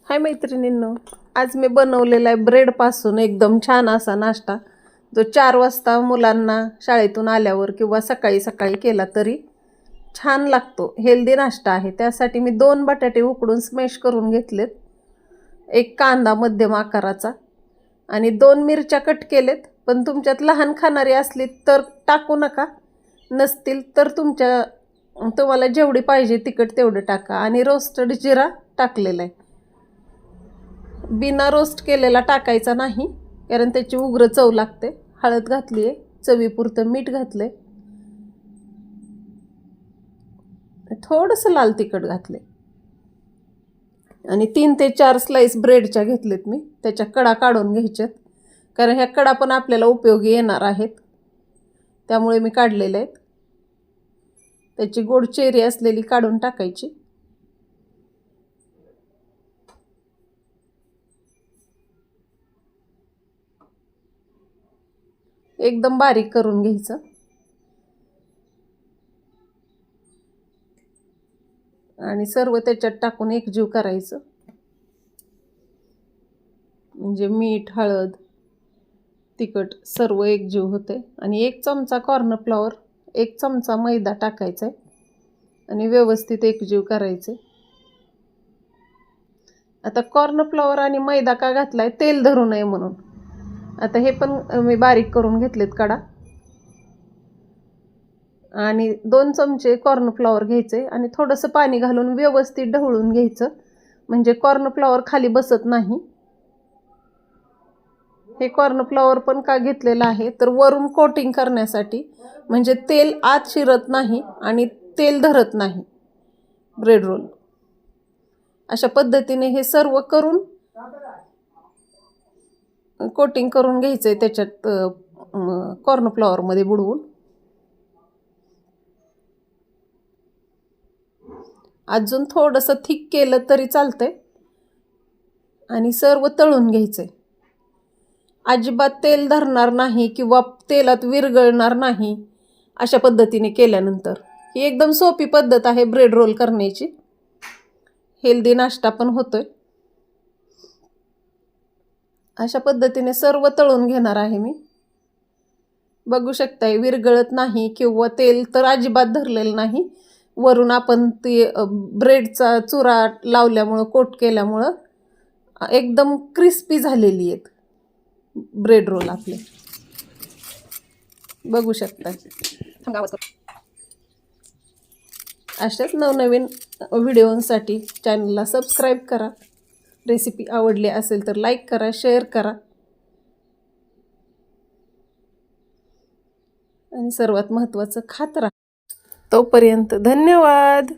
हाय मैत्रिणींनो, आज मी बनवलेला आहे ब्रेडपासून एकदम छान असा नाश्ता, जो 4 वाजता मुलांना शाळेतून आल्यावर किंवा सकाळी सकाळी केला तरी छान लागतो. हेल्दी नाश्ता आहे. त्यासाठी मी 2 बटाटे उकडून स्मॅश करून घेतलेत, 1 कांदा मध्यम आकाराचा आणि 2 मिरच्या कट केलेत. पण तुमच्यात लहान खाणारी असली तर टाकू नका, नसतील तर तुम्हाला जेवढी पाहिजे तिखट तेवढं टाका. आणि रोस्टेड जिरा टाकलेला आहे. बिना रोस्ट केलेला टाकायचा नाही, कारण त्याची उग्र चव लागते. हळद घातली आहे, चवीपुरतं मीठ घातले, थोडंसं लाल तिखट घातले आणि 3 ते 4 स्लाइस ब्रेडच्या घेतलेत मी. त्याच्या कडा काढून घ्यायच्यात, कारण ह्या कडा पण आपल्याला उपयोगी येणार आहेत, त्यामुळे मी काढलेले आहेत. त्याची गोड चेरी असलेली काढून टाकायची. एकदम बारीक करून घ्यायचं आणि सर्व त्याच्यात टाकून एकजीव करायचं. म्हणजे मीठ, हळद, तिखट सर्व एकजीव होते. आणि 1 चमचा कॉर्नफ्लॉवर, 1 चमचा मैदा टाकायचा आहे आणि व्यवस्थित एकजीव करायचे. आता कॉर्नफ्लॉवर आणि मैदा का घातलाय? तेल धरू नये म्हणून. आता हे पण मी बारीक करून घेतलेत कडा. आणि 2 चमचे कॉर्नफ्लॉवर घ्यायचे आणि थोडंसं पाणी घालून व्यवस्थित ढवळून घ्यायचं, म्हणजे कॉर्नफ्लॉवर खाली बसत नाही. हे कॉर्नफ्लॉवर पण का घेतलेलं आहे तर वरून कोटिंग करण्यासाठी, म्हणजे तेल आत शिरत नाही आणि तेल धरत नाही ब्रेड रोल. अशा पद्धतीने हे सर्व करून कोटिंग करून घ्यायचं आहे त्याच्यात कॉर्नफ्लॉवरमध्ये बुडवून. अजून थोडंसं थिक केलं तरी चालतंय आणि सर्व तळून घ्यायचंय. अजिबात तेल धरणार नाही किंवा तेलात विरघळणार नाही अशा पद्धतीने केल्यानंतर. ही एकदम सोपी पद्धत आहे ब्रेड रोल करण्याची. हेल्दी नाश्ता पण होतोय. अशा पद्धतीने सर्व तळून घेणार आहे मी. बघू शकताय, विरघळत नाही किंवा तेल तर अजिबात धरलेलं नाही. वरून आपण ते ब्रेडचा चुरा लावल्यामुळं, कोट केल्यामुळं एकदम क्रिस्पी झालेली आहेत ब्रेड रोल आपले. बघू शकता. अशाच नवनवीन व्हिडिओंसाठी चॅनलला सबस्क्राईब करा. रेसिपी आवडली असेल तर लाईक करा, शेअर करा आणि सर्वात महत्त्वाचं खात राहा. तोपर्यंत धन्यवाद.